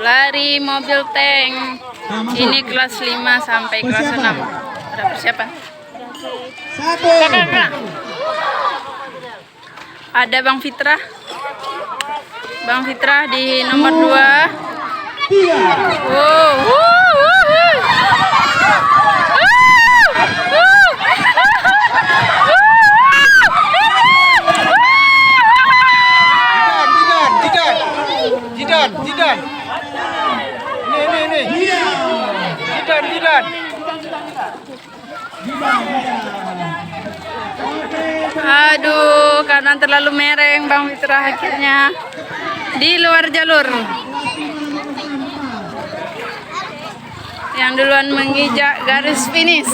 Lari mobil tank. Ini kelas 5 sampai kelas 6. Ada persiapan. Kakak. Ada Bang Fitra. Bang Fitra di nomor 2. Jidan. Ini. Jidan. Aduh, karena terlalu mereng Bang Fitra akhirnya di luar jalur. Yang duluan menginjak garis finish.